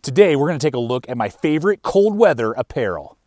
Today, we're gonna take a look at my favorite cold weather apparel.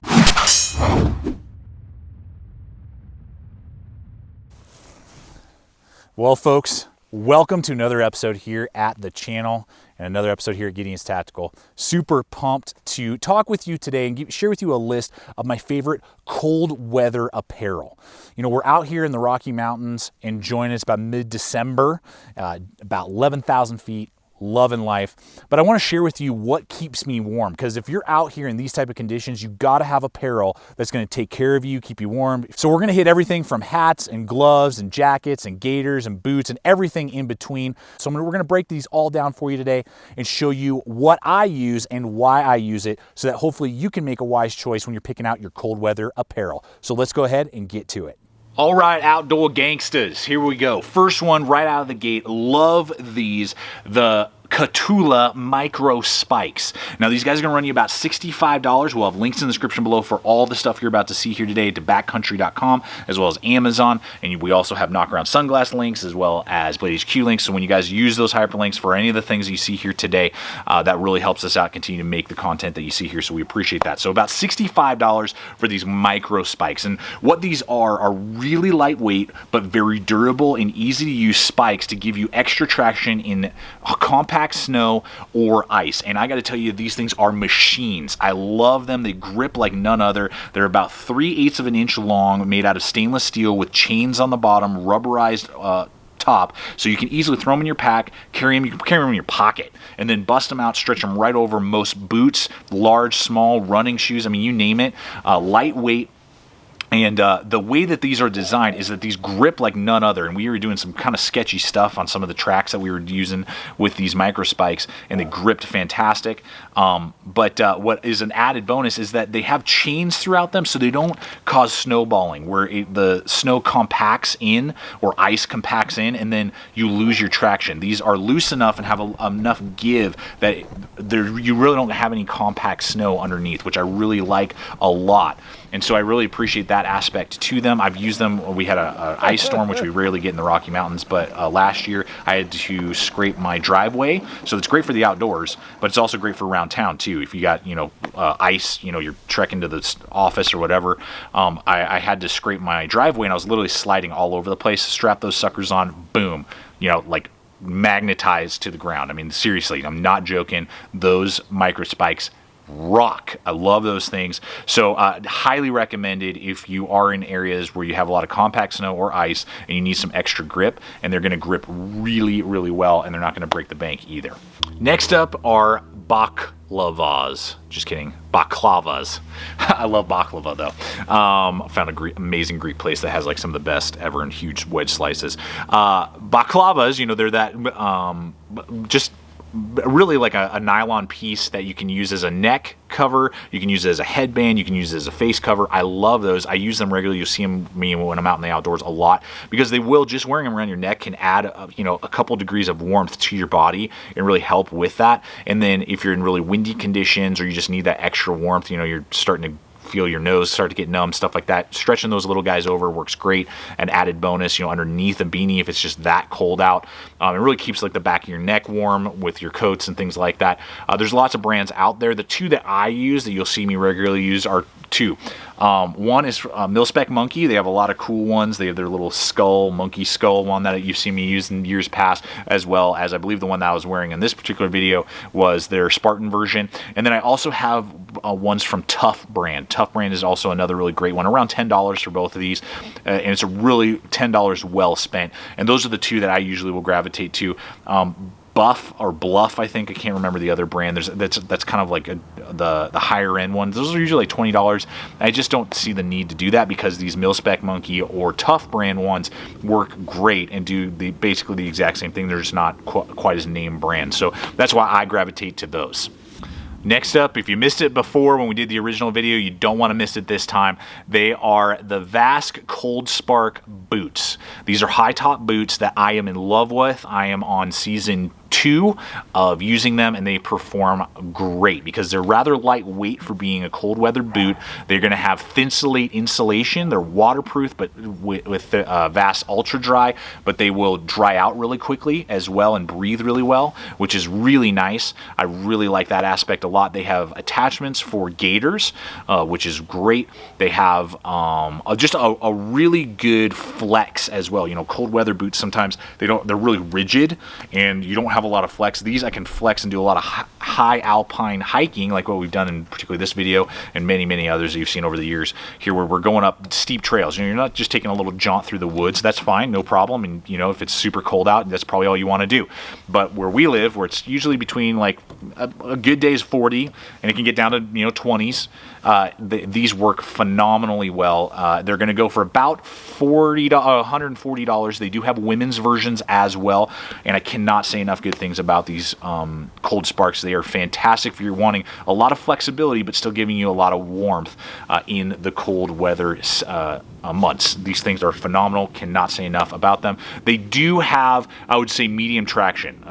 Well, folks, welcome to another episode here at the channel and another episode here at Gideon's Tactical. Super pumped to talk with you today and share with you a list of my favorite cold weather apparel. You know, we're out here in the Rocky Mountains enjoying it. It's about mid-December, about 11,000 feet. Loving life, but I want to share with you what keeps me warm, because if you're out here in these type of conditions, you got to have apparel that's going to take care of you, keep you warm. So we're going to hit everything from hats and gloves and jackets and gaiters and boots and everything in between. So we're going to break these all down for you today and show you what I use and why I use it, so that hopefully you can make a wise choice when you're picking out your cold weather apparel. So let's go ahead and get to it. All right, outdoor gangsters, here we go. First one right out of the gate, love these, the Kahtoola micro spikes. Now these guys are gonna run you about $65. We'll have links in the description below for all the stuff you're about to see here today to backcountry.com as well as Amazon. And we also have Knock Around Sunglass links as well as Blade HQ links. So when you guys use those hyperlinks for any of the things you see here today, that really helps us out continue to make the content that you see here. So we appreciate that. So about $65 for these micro spikes. And what these are really lightweight but very durable and easy to use spikes to give you extra traction in compact snow or ice. And I got to tell you, these things are machines. I love them. They grip like none other. They're about 3/8 of an inch long, made out of stainless steel with chains on the bottom, rubberized top, so you can easily throw them in your pack, carry them in your pocket, and then bust them out, stretch them right over most boots, large, small, running shoes. I mean, you name it. Lightweight. And the way that these are designed is that these grip like none other. And we were doing some kind of sketchy stuff on some of the tracks that we were using with these micro spikes, and they gripped fantastic. But what is an added bonus is that they have chains throughout them, so they don't cause snowballing, where the snow compacts in or ice compacts in, and then you lose your traction. These are loose enough and have enough give that you really don't have any compact snow underneath, which I really like a lot. And so I really appreciate that aspect to them. I've used them. We had an ice storm, which we rarely get in the Rocky Mountains, but last year I had to scrape my driveway. So it's great for the outdoors, but it's also great for around town too. If you got, ice, you're trekking to the office or whatever, I had to scrape my driveway, and I was literally sliding all over the place. Strap those suckers on, boom, like magnetized to the ground. I mean, seriously, I'm not joking. Those micro spikes rock. I love those things. So highly recommended if you are in areas where you have a lot of compact snow or ice and you need some extra grip, and they're going to grip really, really well, and they're not going to break the bank either. Next up are baklavas. Just kidding. Baklavas. I love baklava though. I found a amazing Greek place that has like some of the best ever and huge wedge slices. Baklavas, they're that just really like a nylon piece that you can use as a neck cover, you can use it as a headband, you can use it as a face cover. I love those. I use them regularly. You'll see me when I'm out in the outdoors a lot, because they will, just wearing them around your neck can add a couple degrees of warmth to your body and really help with that. And then if you're in really windy conditions or you just need that extra warmth, you're starting to feel your nose start to get numb, stuff like that, stretching those little guys over works great. An added bonus, underneath a beanie if it's just that cold out. It really keeps like the back of your neck warm with your coats and things like that. There's lots of brands out there. The two that I use that you'll see me regularly use are two. One is Mil-Spec Monkey. They have a lot of cool ones. They have their little monkey skull one that you've seen me use in years past, as well as I believe the one that I was wearing in this particular video was their Spartan version. And then I also have ones from Tough Brand. Tough Brand is also another really great one, around $10 for both of these, and it's a really $10 well spent. And those are the two that I usually will gravitate to. Buff or Bluff, I think. I can't remember the other brand. That's kind of like the higher end ones. Those are usually like $20. I just don't see the need to do that, because these Mil-Spec Monkey or Tough Brand ones work great and do basically the exact same thing. They're just not quite as name brand. So that's why I gravitate to those. Next up, if you missed it before when we did the original video, you don't want to miss it this time. They are the Vasque Coldspark boots. These are high top boots that I am in love with. I am on season two of using them, and they perform great because they're rather lightweight for being a cold weather boot. They're going to have thin slate insulation. They're waterproof, but with the Vasque Ultra Dry, but they will dry out really quickly as well and breathe really well, which is really nice. I really like that aspect a lot. They have attachments for gaiters, which is great. They have just a really good flex as well. You know, cold weather boots sometimes they're really rigid and you don't have a lot of flex. These I can flex and do a lot of high alpine hiking, like what we've done in particularly this video and many others that you've seen over the years here, where we're going up steep trails. You know, you're not just taking a little jaunt through the woods. That's fine, no problem. And you know, if it's super cold out, that's probably all you want to do. But where we live, where it's usually between like a good day is 40 and it can get down to 20s, these work phenomenally well. They're going to go for about $140. They do have women's versions as well, and I cannot say enough good things about these Coldsparks. They are fantastic if you're wanting a lot of flexibility but still giving you a lot of warmth in the cold weather months. These things are phenomenal. Cannot say enough about them. They do have, I would say, medium traction.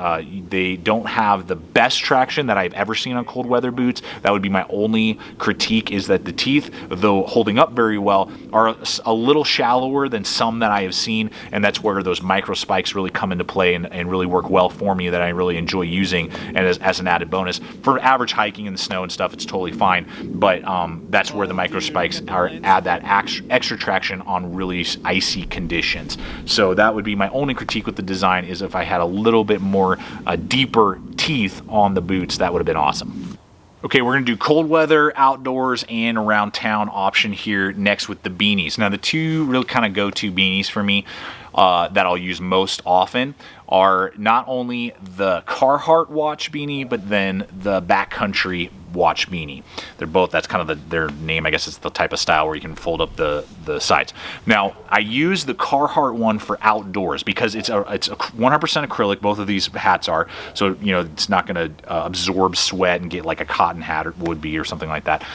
They don't have the best traction that I've ever seen on cold weather boots. That would be my only critique, is that the teeth, though holding up very well, are a little shallower than some that I have seen, and that's where those micro spikes really come into play and really work well for me, that I really enjoy using, and as an added bonus. For average hiking in the snow and stuff, it's totally fine, but that's where the micro spikes add that extra traction on really icy conditions. So that would be my only critique with the design, is if I had a little bit more deeper teeth on the boots, that would have been awesome. Okay, we're going to do cold weather, outdoors, and around town option here next with the beanies. Now, the two real kind of go-to beanies for me that I'll use most often are not only the Carhartt watch beanie, but then the Backcountry watch beanie. They're both, that's kind of their name, I guess. It's the type of style where you can fold up the sides. Now, I use the Carhartt one for outdoors because it's a 100% acrylic. Both of these hats are, so it's not going to absorb sweat and get like a cotton hat would be or something like that.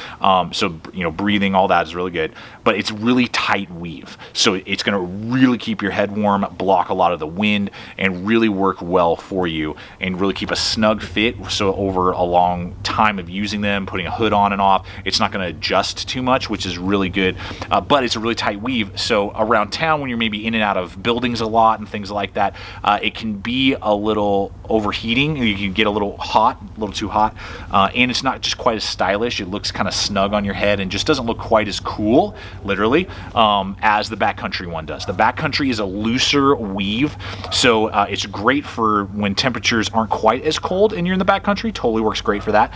So breathing, all that is really good, but it's really tight weave, so it's going to really keep your head warm, block a lot of the wind, and really work well for you and really keep a snug fit. So over a long time of using them, putting a hood on and off, it's not going to adjust too much, which is really good. But it's a really tight weave, so around town when you're maybe in and out of buildings a lot and things like that, it can be a little overheating. You can get a little hot, a little too hot, and it's not just quite as stylish. It looks kind of snug on your head and just doesn't look quite as cool, literally, as the Backcountry one does. The Backcountry is a looser weave, so it's great for when temperatures aren't quite as cold and you're in the Backcountry. Totally works great for that.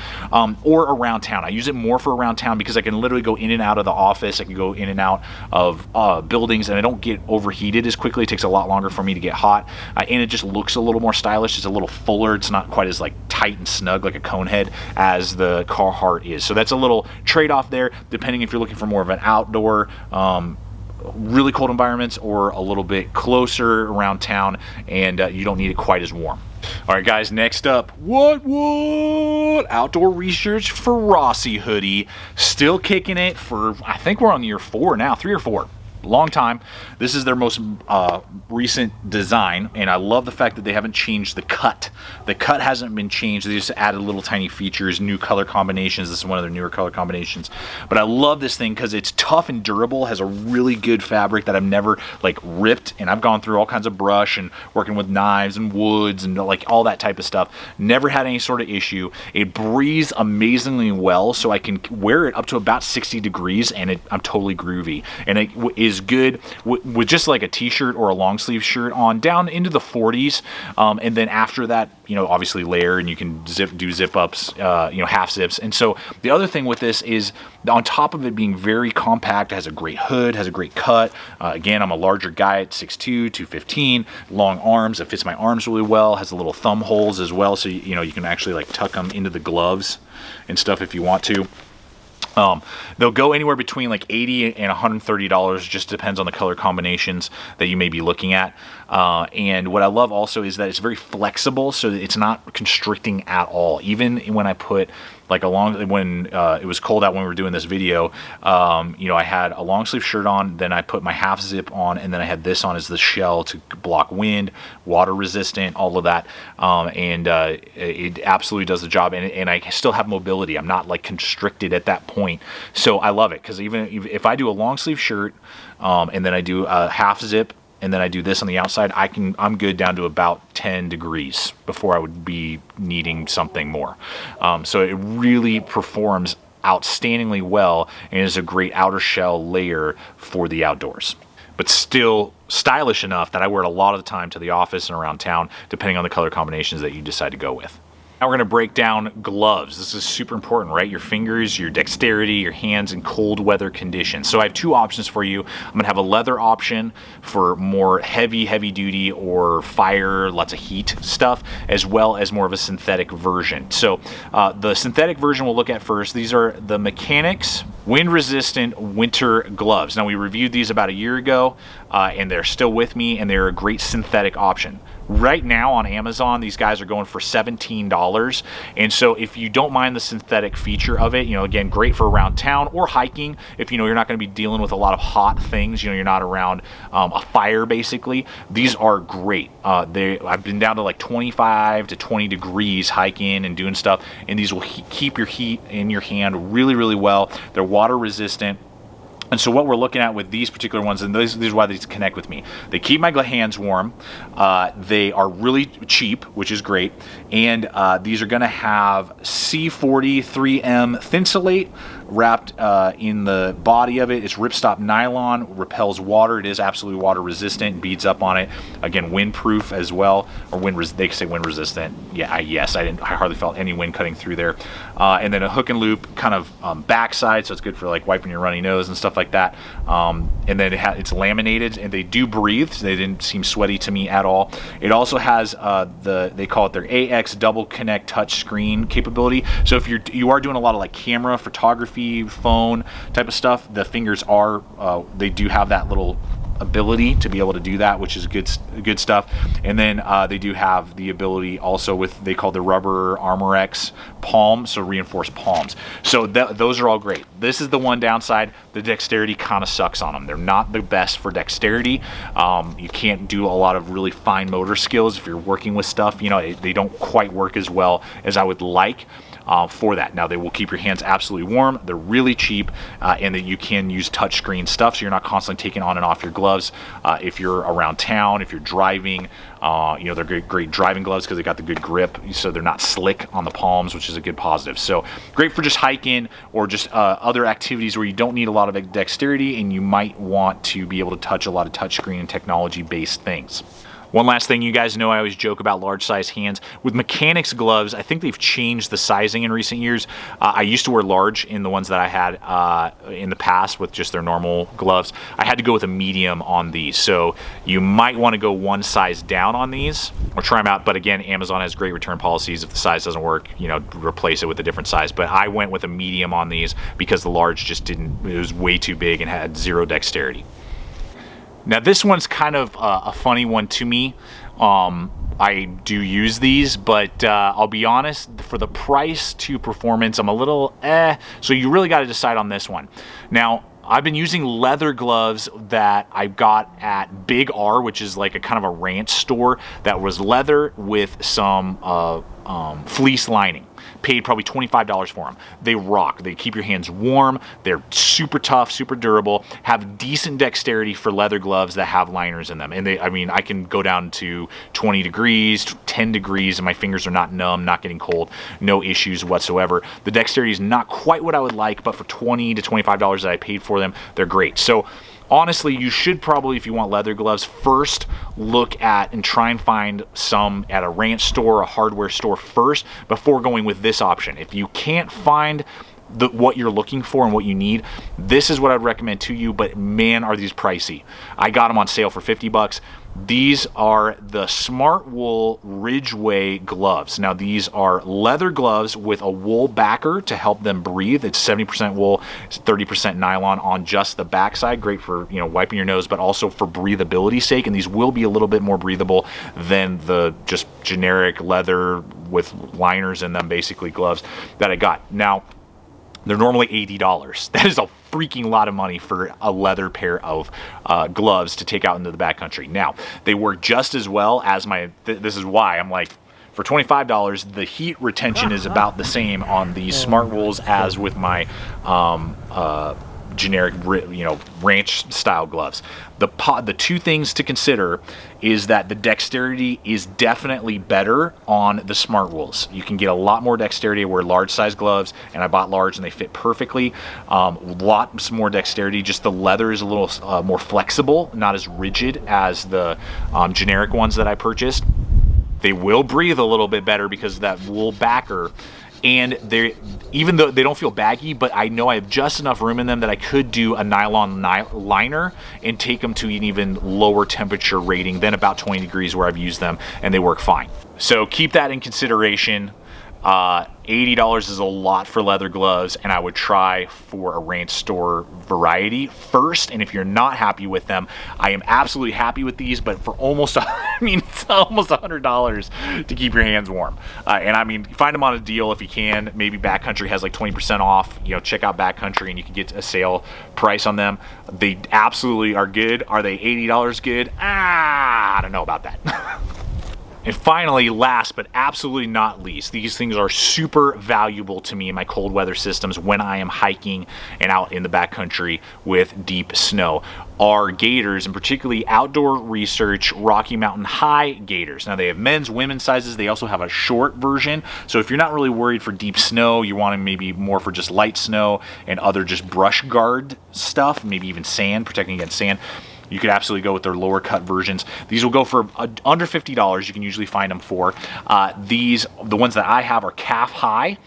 Or around town. I use it more for around town because I can literally go in and out of the office. I can go in and out of buildings, and I don't get overheated as quickly. It takes a lot longer for me to get hot, and it just looks a little more stylish. It's a little fuller. It's not quite as like tight and snug like a cone head as the Carhartt is. So that's a little trade-off there, depending if you're looking for more of an outdoor really cold environments or a little bit closer around town, and you don't need it quite as warm. All right, guys, next up, what outdoor research Ferrosi hoodie. Still kicking it for, I think we're on year 4 now, 3 or 4. Long time. This is their most recent design, and I love the fact that they haven't changed the cut. The cut hasn't been changed. They just added little tiny features, new color combinations. This is one of their newer color combinations. But I love this thing because it's tough and durable, has a really good fabric that I've never like ripped, and I've gone through all kinds of brush and working with knives and woods and like all that type of stuff. Never had any sort of issue. It breathes amazingly well, so I can wear it up to about 60 degrees, and I'm totally groovy. And it is good with just like a t-shirt or a long sleeve shirt on down into the 40s, and then after that, obviously layer, and you can do zip ups, half zips. And so the other thing with this is, on top of it being very compact, it has a great hood, has a great cut. Again, I'm a larger guy at 6'2", 215, long arms. It fits my arms really well. Has a little thumb holes as well, so you can actually like tuck them into the gloves and stuff if you want to. They'll go anywhere between like $80 and $130, just depends on the color combinations that you may be looking at. And what I love also is that it's very flexible, so that it's not constricting at all. Even when I put like when it was cold out when we were doing this video, you know, I had a long sleeve shirt on, then I put my half zip on, and then I had this on as the shell to block wind, water resistant, all of that. It absolutely does the job, and I still have mobility. I'm not like constricted at that point. So I love it, because even if I do a long sleeve shirt, and then I do a half zip, and then I do this on the outside, I'm good down to about 10 degrees before I would be needing something more. So it really performs outstandingly well, and is a great outer shell layer for the outdoors, but still stylish enough that I wear it a lot of the time to the office and around town, depending on the color combinations that you decide to go with. Now we're going to break down gloves. This is super important, right? Your fingers, your dexterity, your hands in cold weather conditions. So I have two options for you. I'm going to have a leather option for more heavy duty or fire, lots of heat stuff, as well as more of a synthetic version. So the synthetic version we'll look at first. These are the Mechanix wind resistant winter gloves. Now we reviewed these about a year ago, and they're still with me, and they're a great synthetic option. Right now on Amazon, these guys are going for $17. And so if you don't mind the synthetic feature of it, you know, again, great for around town or hiking. If you know you're not going to be dealing with a lot of hot things, you know, you're not around a fire basically, these are great. I've been down to like 25 to 20 degrees hiking and doing stuff, and these will keep your heat in your hand really well. They're water resistant. And so what we're looking at with these particular ones, and these are why these connect with me. They keep my hands warm. They are really cheap, which is great. And these are going to have C40 3M Thinsulate wrapped in the body of it. It's ripstop nylon, repels water. It is absolutely water resistant, beads up on it. Again, windproof as well, or they say wind resistant. Yeah, I hardly felt any wind cutting through there. And then a hook and loop kind of backside, so it's good for like wiping your runny nose and stuff like that. And then it's laminated, and they do breathe. So they didn't seem sweaty to me at all. It also has they call it their AX double connect touch screen capability. So if you are doing a lot of like camera photography, phone type of stuff, the fingers are they do have that little ability to be able to do that, which is good stuff. And then they do have the ability also with, they call the rubber Armor-X palm, so reinforced palms. So those are all great. This is the one downside: the dexterity kind of sucks on them. They're not the best for dexterity. You can't do a lot of really fine motor skills if you're working with stuff. You know, they don't quite work as well as I would like. For that. Now, they will keep your hands absolutely warm. They're really cheap, and that you can use touchscreen stuff, so you're not constantly taking on and off your gloves. If you're around town, if you're driving, you know, they're great driving gloves because they got the good grip, so they're not slick on the palms, which is a good positive. So great for just hiking or just other activities where you don't need a lot of dexterity, and you might want to be able to touch a lot of touchscreen and technology-based things. One last thing, you guys know I always joke about large size hands. With Mechanix gloves, I think they've changed the sizing in recent years. I used to wear large in the ones that I had in the past with just their normal gloves. I had to go with a medium on these. So you might want to go one size down on these or try them out. But again, Amazon has great return policies. If the size doesn't work, you know, replace it with a different size. But I went with a medium on these because the large just didn't, it was way too big and had zero dexterity. Now this one's kind of a funny one to me. I do use these, but I'll be honest, for the price to performance, I'm a little so you really got to decide on this one. Now, I've been using leather gloves that I got at Big R, which is like a kind of a ranch store that was leather with some fleece lining. Paid probably $25 for them. They rock. They keep your hands warm. They're super tough, super durable, have decent dexterity for leather gloves that have liners in them. And I mean, I can go down to 20 degrees, 10 degrees, and my fingers are not numb, not getting cold, no issues whatsoever. The dexterity is not quite what I would like, but for $20 to $25 that I paid for them, they're great. So honestly, you should probably, if you want leather gloves, first look at and try and find some at a ranch store, a hardware store first, before going with this option. If you can't find what you're looking for and what you need, this is what I'd recommend to you. But man, are these pricey. I got them on sale for 50 bucks. These are the Smartwool Ridgeway gloves. Now these are leather gloves with a wool backer to help them breathe. It's 70% wool, it's 30% nylon on just the backside. Great for, you know, wiping your nose, but also for breathability sake. And these will be a little bit more breathable than the just generic leather with liners in them, basically gloves that I got. Now, they're normally $80. That is a freaking lot of money for a leather pair of gloves to take out into the backcountry. Now, they work just as well as my, this is why I'm like, for $25, the heat retention is about the same on these Smartwools as with my generic, you know, ranch style gloves. The two things to consider is that the dexterity is definitely better on the Smartwools. You can get a lot more dexterity. I wear large size gloves, and I bought large and they fit perfectly. Lots more dexterity. Just the leather is a little more flexible, not as rigid as the generic ones that I purchased. They will breathe a little bit better because of that wool backer. And they, even though they don't feel baggy, but I know I have just enough room in them that I could do a nylon liner and take them to an even lower temperature rating than about 20 degrees where I've used them, and they work fine. So keep that in consideration. $80 is a lot for leather gloves, and I would try for a ranch store variety first. And if you're not happy with them, I am absolutely happy with these, but for almost, I mean, it's almost $100 to keep your hands warm. And I mean, find them on a deal if you can. Maybe Backcountry has like 20% off. You know, check out Backcountry and you can get a sale price on them. They absolutely are good. Are they $80 good? I don't know about that. And finally, last but absolutely not least, these things are super valuable to me in my cold weather systems when I am hiking and out in the backcountry with deep snow, are gaiters, and particularly Outdoor Research Rocky Mountain High gaiters. Now they have men's, women's sizes. They also have a short version. So if you're not really worried for deep snow, you want them maybe more for just light snow and other just brush guard stuff, maybe even sand, protecting against sand, you could absolutely go with their lower cut versions. These will go for under $50. You can usually find them for. The ones that I have are calf high.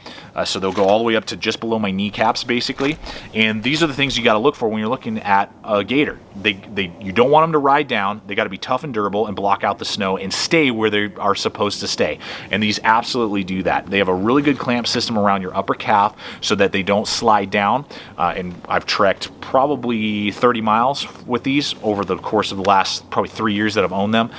So they'll go all the way up to just below my kneecaps, basically. And these are the things you got to look for when you're looking at a gaiter. You don't want them to ride down. They got to be tough and durable and block out the snow and stay where they are supposed to stay. And these absolutely do that. They have a really good clamp system around your upper calf so that they don't slide down. And I've trekked probably 30 miles with these over the course of the last probably 3 years that I've owned them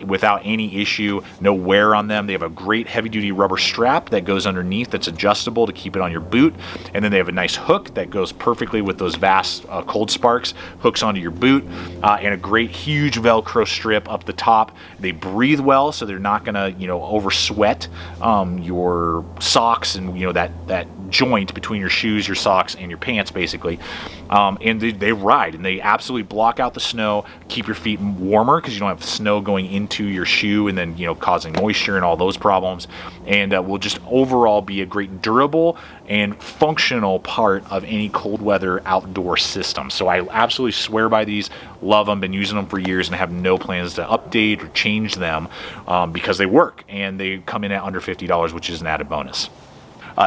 without any issue, no wear on them. They have a great heavy-duty rubber strap that goes underneath that's adjustable to keep it on your boot, and then they have a nice hook that goes perfectly with those Vasque Coldsparks, hooks onto your boot, and a great huge Velcro strip up the top. They breathe well, so they're not gonna, you know, over sweat your socks and, you know, that joint between your shoes, your socks, and your pants, basically. And they ride, and they absolutely block out the snow, keep your feet warmer because you don't have snow going into your shoe and then, you know, causing moisture and all those problems. And will just overall be a great durable and functional part of any cold weather outdoor system. So I absolutely swear by these, love them, been using them for years, and have no plans to update or change them because they work, and they come in at under $50, which is an added bonus.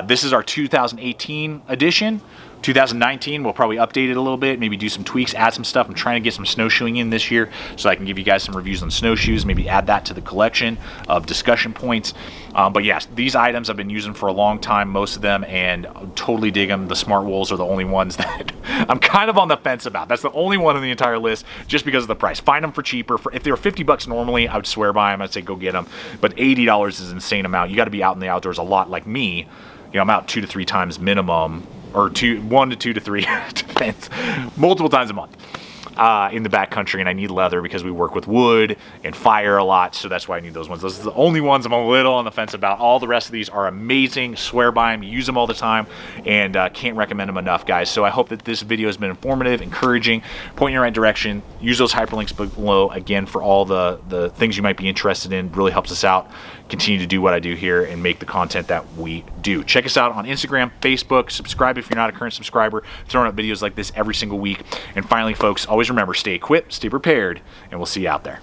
This is our 2018 edition. 2019, we'll probably update it a little bit, maybe do some tweaks, add some stuff. I'm trying to get some snowshoeing in this year so I can give you guys some reviews on snowshoes, maybe add that to the collection of discussion points. But yes, these items I've been using for a long time, most of them, and totally dig them. The Smartwools are the only ones that I'm kind of on the fence about. That's the only one on the entire list just because of the price. Find them for cheaper. If they were $50 normally, I would swear by them. I'd say go get them. But $80 is an insane amount. You got to be out in the outdoors a lot like me. You know, I'm out 2 to 3 times minimum, or 1 to 2 to 3, depends, multiple times a month in the backcountry, and I need leather because we work with wood and fire a lot, so that's why I need those ones. Those are the only ones I'm a little on the fence about. All the rest of these are amazing, swear by them, use them all the time, and can't recommend them enough, guys. So I hope that this video has been informative, encouraging, pointing in the right direction. Use those hyperlinks below, again, for all the things you might be interested in. Really helps us out. Continue to do what I do here and make the content that we do. Check us out on Instagram, Facebook, subscribe if you're not a current subscriber, throwing up videos like this every single week. And finally, folks, always remember, stay equipped, stay prepared, and we'll see you out there.